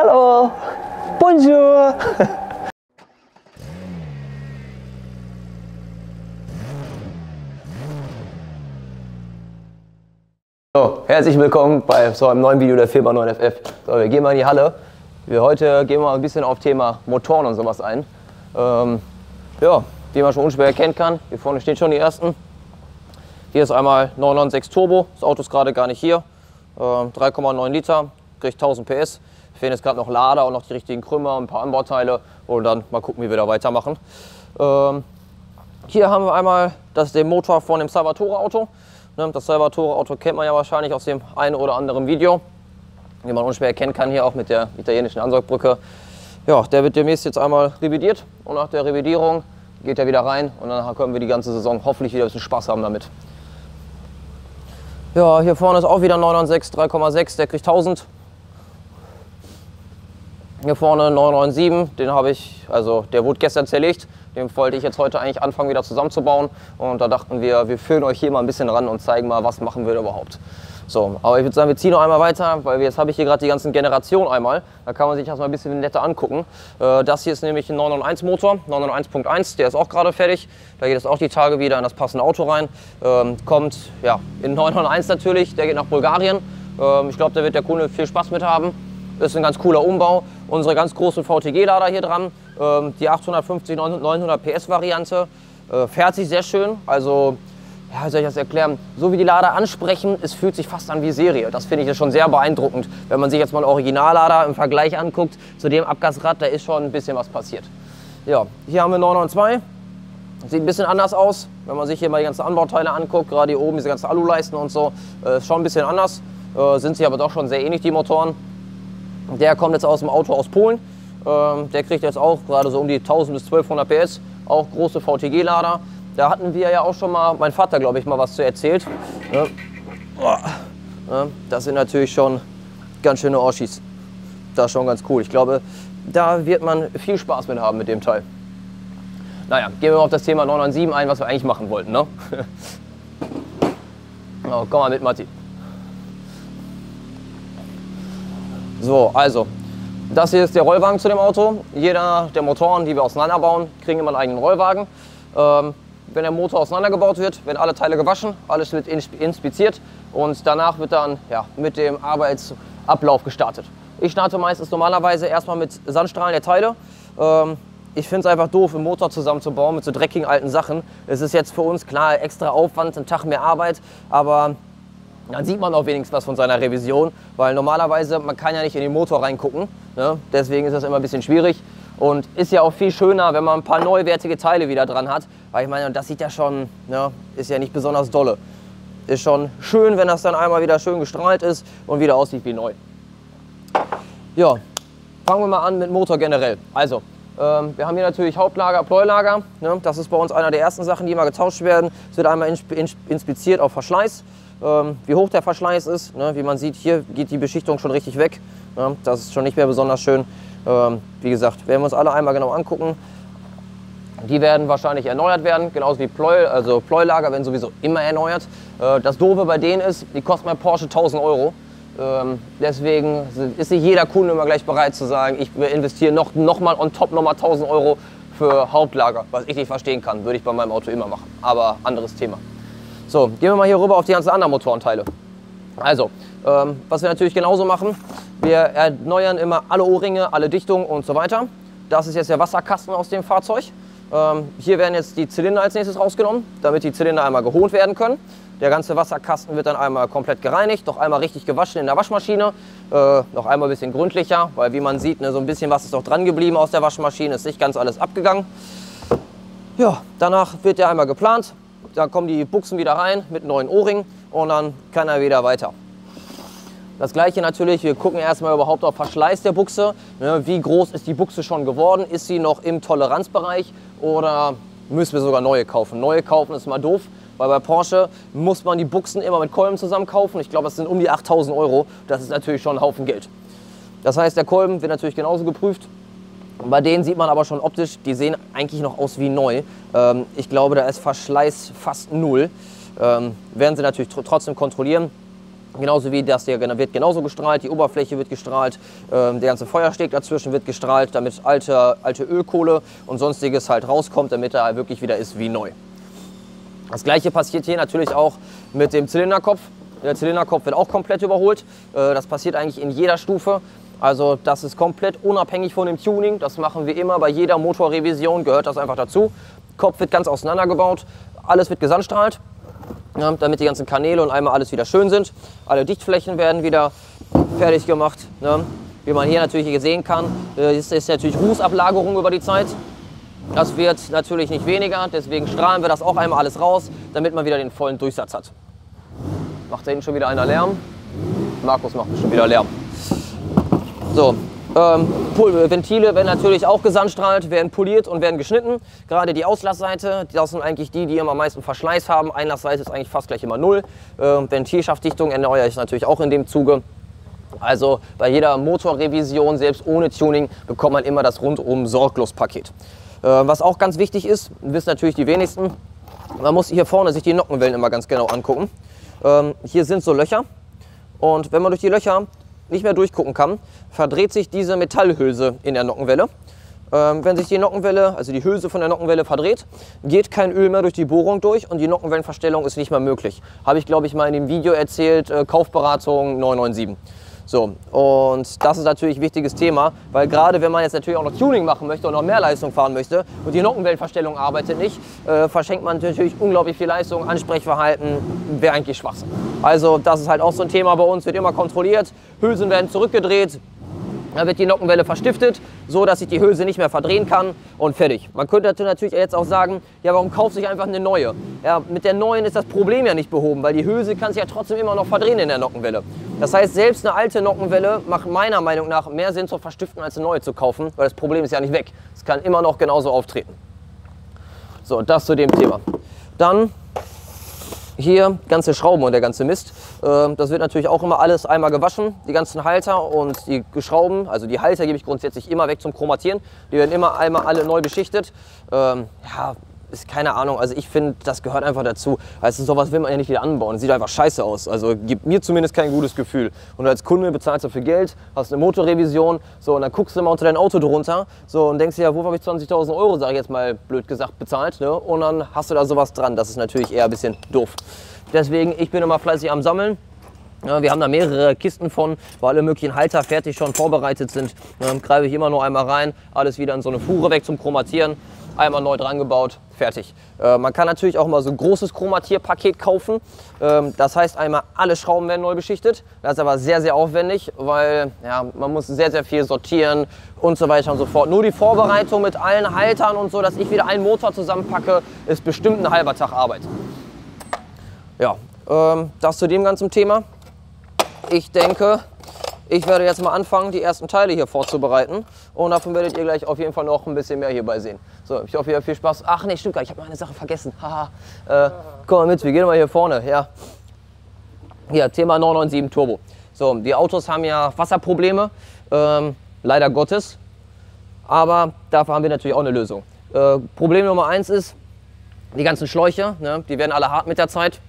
Hallo. Bonjour. So, herzlich willkommen bei so einem neuen Video der Firma 9FF. So, wir gehen mal in die Halle. Heute gehen wir mal ein bisschen auf Thema Motoren und sowas ein. Ja, wie man schon unschwer erkennen kann, hier vorne stehen schon die ersten. Hier ist einmal 996 Turbo, das Auto ist gerade gar nicht hier. 3,9 Liter, kriegt 1000 PS. Wir fehlen jetzt gerade noch Lader und noch die richtigen Krümmer und ein paar Anbauteile und dann mal gucken, wie wir da weitermachen. Hier haben wir einmal den Motor von dem Salvatore Auto. Das Salvatore Auto kennt man ja wahrscheinlich aus dem einen oder anderen Video, wie man unschwer erkennen kann, hier auch mit der italienischen Ansaugbrücke. Ja, der wird demnächst jetzt einmal revidiert und nach der Revidierung geht er wieder rein und dann können wir die ganze Saison hoffentlich wieder ein bisschen Spaß haben damit. Ja, hier vorne ist auch wieder 996 3,6, der kriegt 1000. Hier vorne 997, den habe ich, also der wurde gestern zerlegt. Den wollte ich jetzt heute eigentlich anfangen wieder zusammenzubauen. Und da dachten wir, wir führen euch hier mal ein bisschen ran und zeigen mal, was machen wir da überhaupt. So, aber ich würde sagen, wir ziehen noch einmal weiter, weil jetzt habe ich hier gerade die ganzen Generationen einmal. Da kann man sich das mal ein bisschen netter angucken. Das hier ist nämlich ein 991 Motor, 991.1, der ist auch gerade fertig. Da geht es auch die Tage wieder in das passende Auto rein. Kommt ja in 991 natürlich, der geht nach Bulgarien. Ich glaube, da wird der Kunde viel Spaß mit haben. Ist ein ganz cooler Umbau. Unsere ganz großen VTG-Lader hier dran, die 850-900 PS Variante, fährt sich sehr schön. Also, ja, wie soll ich das erklären? So wie die Lader ansprechen, es fühlt sich fast an wie Serie. Das finde ich schon sehr beeindruckend. Wenn man sich jetzt mal einen Originallader im Vergleich anguckt zu dem Abgasrad, da ist schon ein bisschen was passiert. Ja, hier haben wir 992. Sieht ein bisschen anders aus, wenn man sich hier mal die ganzen Anbauteile anguckt, gerade hier oben diese ganzen Aluleisten und so, ist schon ein bisschen anders. Sind sie aber doch schon sehr ähnlich, die Motoren. Der kommt jetzt aus dem Auto aus Polen. Der kriegt jetzt auch gerade so um die 1000 bis 1200 PS, auch große VTG-Lader. Da hatten wir ja auch schon mal, mein Vater glaube ich, mal was zu erzählt. Das sind natürlich schon ganz schöne Orschis. Das ist schon ganz cool. Ich glaube, da wird man viel Spaß mit haben mit dem Teil. Naja, gehen wir mal auf das Thema 997 ein, was wir eigentlich machen wollten. Ne? Oh, komm mal mit, Matti. So, also, das hier ist der Rollwagen zu dem Auto. Jeder der Motoren, die wir auseinanderbauen, kriegen immer einen eigenen Rollwagen. Wenn der Motor auseinandergebaut wird, werden alle Teile gewaschen, alles wird inspiziert und danach wird dann mit dem Arbeitsablauf gestartet. Ich starte meistens normalerweise erstmal mit Sandstrahlen der Teile. Ich finde es einfach doof, einen Motor zusammenzubauen mit so dreckigen alten Sachen. Es ist jetzt für uns klar extra Aufwand, ein Tag mehr Arbeit, aber dann sieht man auch wenigstens was von seiner Revision, weil normalerweise, man kann ja nicht in den Motor reingucken, ne? Deswegen ist das immer ein bisschen schwierig und ist ja auch viel schöner, wenn man ein paar neuwertige Teile wieder dran hat, weil ich meine, das sieht ja schon, ne, ist ja nicht besonders dolle. Ist schon schön, wenn das dann einmal wieder schön gestrahlt ist und wieder aussieht wie neu. Ja, fangen wir mal an mit Motor generell. Also, wir haben hier natürlich Hauptlager, Pleulager, ne? Das ist bei uns einer der ersten Sachen, die immer getauscht werden. Es wird einmal inspiziert auf Verschleiß. Wie hoch der Verschleiß ist, ne? Wie man sieht, hier geht die Beschichtung schon richtig weg. Ne? Das ist schon nicht mehr besonders schön. Wie gesagt, werden wir uns alle einmal genau angucken. Die werden wahrscheinlich erneuert werden, genauso wie Pleulager werden sowieso immer erneuert. Das Doofe bei denen ist, die kosten bei Porsche 1000 Euro. Deswegen ist nicht jeder Kunde immer gleich bereit zu sagen, ich investiere noch mal on top nochmal 1000 Euro für Hauptlager. Was ich nicht verstehen kann, würde ich bei meinem Auto immer machen. Aber anderes Thema. So, gehen wir mal hier rüber auf die ganzen anderen Motorenteile. Also, was wir natürlich genauso machen, wir erneuern immer alle O-Ringe, alle Dichtungen und so weiter. Das ist jetzt der Wasserkasten aus dem Fahrzeug. Hier werden jetzt die Zylinder als nächstes rausgenommen, damit die Zylinder einmal geholt werden können. Der ganze Wasserkasten wird dann einmal komplett gereinigt, noch einmal richtig gewaschen in der Waschmaschine. Noch einmal ein bisschen gründlicher, weil wie man sieht, ne, so ein bisschen was ist noch dran geblieben aus der Waschmaschine, ist nicht ganz alles abgegangen. Ja, danach wird der einmal geplant. Da kommen die Buchsen wieder rein mit neuen O-Ring und dann kann er wieder weiter. Das gleiche natürlich, wir gucken erstmal überhaupt auf Verschleiß der Buchse. Wie groß ist die Buchse schon geworden? Ist sie noch im Toleranzbereich oder müssen wir sogar neue kaufen? Neue kaufen ist mal doof, weil bei Porsche muss man die Buchsen immer mit Kolben zusammen kaufen. Ich glaube, das sind um die 8000 Euro. Das ist natürlich schon ein Haufen Geld. Das heißt, der Kolben wird natürlich genauso geprüft. Und bei denen sieht man aber schon optisch, die sehen eigentlich noch aus wie neu. Ich glaube, da ist Verschleiß fast null. Werden sie natürlich trotzdem kontrollieren. Genauso wie das hier wird genauso gestrahlt, die Oberfläche wird gestrahlt, der ganze Feuersteg dazwischen wird gestrahlt, damit alte Ölkohle und sonstiges halt rauskommt, damit er wirklich wieder ist wie neu. Das gleiche passiert hier natürlich auch mit dem Zylinderkopf. Der Zylinderkopf wird auch komplett überholt. Das passiert eigentlich in jeder Stufe. Also das ist komplett unabhängig von dem Tuning. Das machen wir immer bei jeder Motorrevision, gehört das einfach dazu. Kopf wird ganz auseinandergebaut, alles wird gesandstrahlt. Ja, damit die ganzen Kanäle und einmal alles wieder schön sind. Alle Dichtflächen werden wieder fertig gemacht. Ne? Wie man hier natürlich sehen kann, ist natürlich Rußablagerung über die Zeit. Das wird natürlich nicht weniger, deswegen strahlen wir das auch einmal alles raus, damit man wieder den vollen Durchsatz hat. Macht da hinten schon wieder einer Lärm? Markus macht schon wieder Lärm. So. Ventile werden natürlich auch gesandstrahlt, werden poliert und werden geschnitten. Gerade die Auslassseite, das sind eigentlich die immer am meisten Verschleiß haben. Einlassseite ist eigentlich fast gleich immer 0. Ventilschaftdichtung erneuere ich natürlich auch in dem Zuge. Also bei jeder Motorrevision, selbst ohne Tuning, bekommt man immer das rundum sorglos Paket. Was auch ganz wichtig ist, wissen natürlich die wenigsten, man muss hier vorne sich die Nockenwellen immer ganz genau angucken. Hier sind so Löcher und wenn man durch die Löcher nicht mehr durchgucken kann, verdreht sich diese Metallhülse in der Nockenwelle. Wenn sich die Nockenwelle, also die Hülse von der Nockenwelle verdreht, geht kein Öl mehr durch die Bohrung durch und die Nockenwellenverstellung ist nicht mehr möglich. Habe ich, glaube ich, mal in dem Video erzählt, Kaufberatung 997. So, und das ist natürlich ein wichtiges Thema, weil gerade wenn man jetzt natürlich auch noch Tuning machen möchte und noch mehr Leistung fahren möchte und die Nockenwellenverstellung arbeitet nicht, verschenkt man natürlich unglaublich viel Leistung, Ansprechverhalten, wäre eigentlich Schwachsinn. Also das ist halt auch so ein Thema bei uns, wird immer kontrolliert, Hülsen werden zurückgedreht, dann wird die Nockenwelle verstiftet, so dass sich die Hülse nicht mehr verdrehen kann und fertig. Man könnte natürlich jetzt auch sagen, ja, warum kaufst du nicht einfach eine neue? Ja, mit der neuen ist das Problem ja nicht behoben, weil die Hülse kann sich ja trotzdem immer noch verdrehen in der Nockenwelle. Das heißt, selbst eine alte Nockenwelle macht meiner Meinung nach mehr Sinn zu verstiften, als eine neue zu kaufen, weil das Problem ist ja nicht weg. Es kann immer noch genauso auftreten. So, das zu dem Thema. Dann hier ganze Schrauben und der ganze Mist. Das wird natürlich auch immer alles einmal gewaschen, die ganzen Halter und die Schrauben. Also die Halter gebe ich grundsätzlich immer weg zum Chromatieren. Die werden immer einmal alle neu beschichtet. Ja, ist keine Ahnung. Also ich finde, das gehört einfach dazu. Also sowas will man ja nicht wieder anbauen. Das sieht einfach scheiße aus. Also gibt mir zumindest kein gutes Gefühl. Und als Kunde bezahlst du viel Geld, hast eine Motorrevision, so, und dann guckst du mal unter dein Auto drunter, so, und denkst dir, ja, wofür habe ich 20.000 Euro, sage ich jetzt mal blöd gesagt, bezahlt, ne? Und dann hast du da sowas dran. Das ist natürlich eher ein bisschen doof. Deswegen, ich bin immer fleißig am Sammeln. Ja, wir haben da mehrere Kisten von, wo alle möglichen Halter fertig schon vorbereitet sind. Dann greife ich immer nur einmal rein, alles wieder in so eine Fuhre weg zum Chromatieren. Einmal neu dran gebaut, fertig. Man kann natürlich auch mal so ein großes Chromatierpaket kaufen. Das heißt einmal, alle Schrauben werden neu beschichtet. Das ist aber sehr, sehr aufwendig, weil ja, man muss sehr, sehr viel sortieren und so weiter und so fort. Nur die Vorbereitung mit allen Haltern und so, dass ich wieder einen Motor zusammenpacke, ist bestimmt ein halber Tag Arbeit. Ja, das zu dem ganzen Thema. Ich denke, ich werde jetzt mal anfangen, die ersten Teile hier vorzubereiten. Und davon werdet ihr gleich auf jeden Fall noch ein bisschen mehr hierbei sehen. So, ich hoffe, ihr habt viel Spaß. Ach nee, stimmt gar nicht, ich habe noch eine Sache vergessen. Haha. Komm mal mit, wir gehen mal hier vorne. Ja. Hier, Thema 997 Turbo. So, die Autos haben ja Wasserprobleme, leider Gottes. Aber dafür haben wir natürlich auch eine Lösung. Problem Nummer 1 ist, die ganzen Schläuche, ne, die werden alle hart mit der Zeit.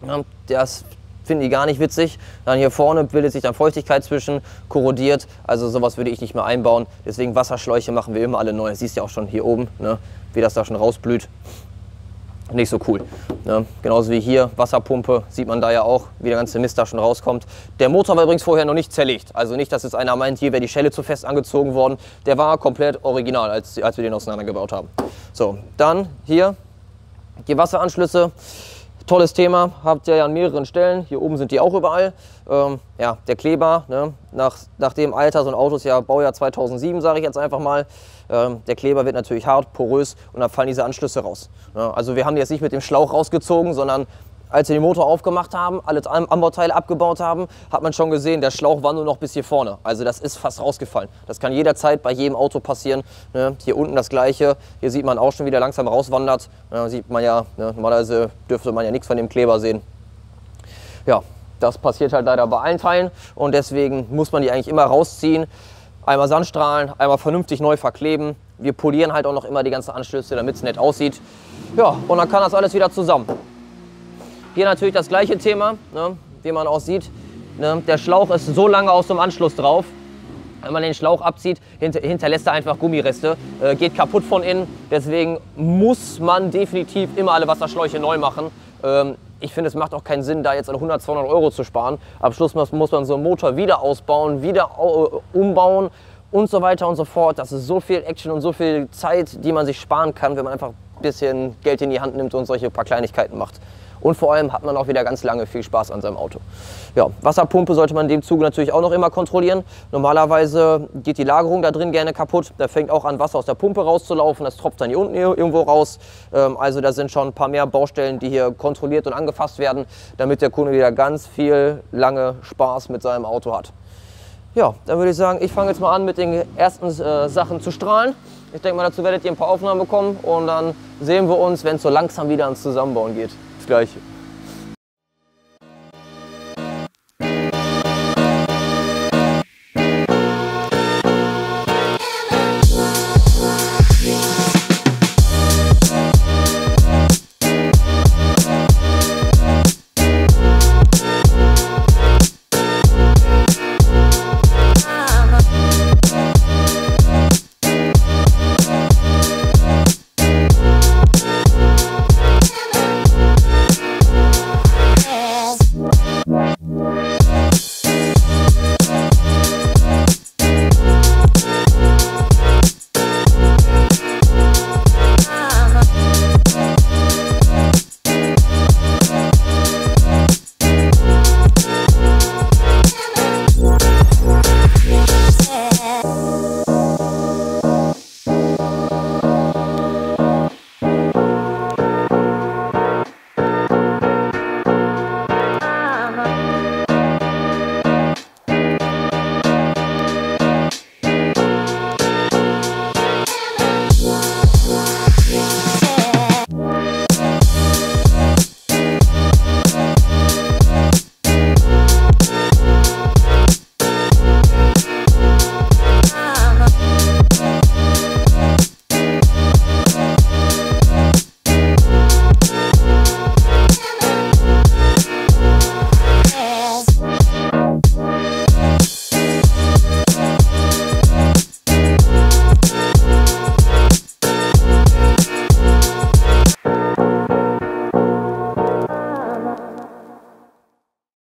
Ja, das finden die gar nicht witzig. Dann hier vorne bildet sich dann Feuchtigkeit zwischen, korrodiert. Also sowas würde ich nicht mehr einbauen. Deswegen Wasserschläuche machen wir immer alle neu. Das siehst du ja auch schon hier oben, ne, wie das da schon rausblüht. Nicht so cool. Ne? Genauso wie hier, Wasserpumpe, sieht man da ja auch, wie der ganze Mist da schon rauskommt. Der Motor war übrigens vorher noch nicht zerlegt. Also nicht, dass jetzt einer meint, hier wäre die Schelle zu fest angezogen worden. Der war komplett original, als wir den auseinandergebaut haben. So, dann hier die Wasseranschlüsse. Tolles Thema, habt ihr ja an mehreren Stellen. Hier oben sind die auch überall. Ja, der Kleber, ne? nach dem Alter, so ein Auto ist ja Baujahr 2007, sage ich jetzt einfach mal. Der Kleber wird natürlich hart, porös und dann fallen diese Anschlüsse raus. Ja, also wir haben die jetzt nicht mit dem Schlauch rausgezogen, sondern als wir den Motor aufgemacht haben, alle Anbauteile abgebaut haben, hat man schon gesehen, der Schlauch war nur noch bis hier vorne. Also das ist fast rausgefallen. Das kann jederzeit bei jedem Auto passieren. Ne? Hier unten das Gleiche. Hier sieht man auch schon, wie der langsam rauswandert. Sieht man ja, ne? Normalerweise dürfte man ja nichts von dem Kleber sehen. Ja, das passiert halt leider bei allen Teilen und deswegen muss man die eigentlich immer rausziehen. Einmal Sandstrahlen, einmal vernünftig neu verkleben. Wir polieren halt auch noch immer die ganzen Anschlüsse, damit es nett aussieht. Ja, und dann kann das alles wieder zusammen. Hier natürlich das gleiche Thema, ne? wie man auch sieht. Ne? Der Schlauch ist so lange aus dem Anschluss drauf. Wenn man den Schlauch abzieht, hinterlässt er einfach Gummireste, geht kaputt von innen. Deswegen muss man definitiv immer alle Wasserschläuche neu machen. Ich finde, es macht auch keinen Sinn, da jetzt 100, 200 Euro zu sparen. Am Schluss muss man so einen Motor wieder ausbauen, wieder umbauen und so weiter und so fort. Das ist so viel Action und so viel Zeit, die man sich sparen kann, wenn man einfach ein bisschen Geld in die Hand nimmt und solche paar Kleinigkeiten macht. Und vor allem hat man auch wieder ganz lange viel Spaß an seinem Auto. Ja, Wasserpumpe sollte man in dem Zuge natürlich auch noch immer kontrollieren. Normalerweise geht die Lagerung da drin gerne kaputt. Da fängt auch an, Wasser aus der Pumpe rauszulaufen. Das tropft dann hier unten irgendwo raus. Also da sind schon ein paar mehr Baustellen, die hier kontrolliert und angefasst werden, damit der Kunde wieder ganz viel lange Spaß mit seinem Auto hat. Ja, dann würde ich sagen, ich fange jetzt mal an mit den ersten Sachen zu strahlen. Ich denke mal, dazu werdet ihr ein paar Aufnahmen bekommen und dann sehen wir uns, wenn es so langsam wieder ans Zusammenbauen geht. Bis gleich.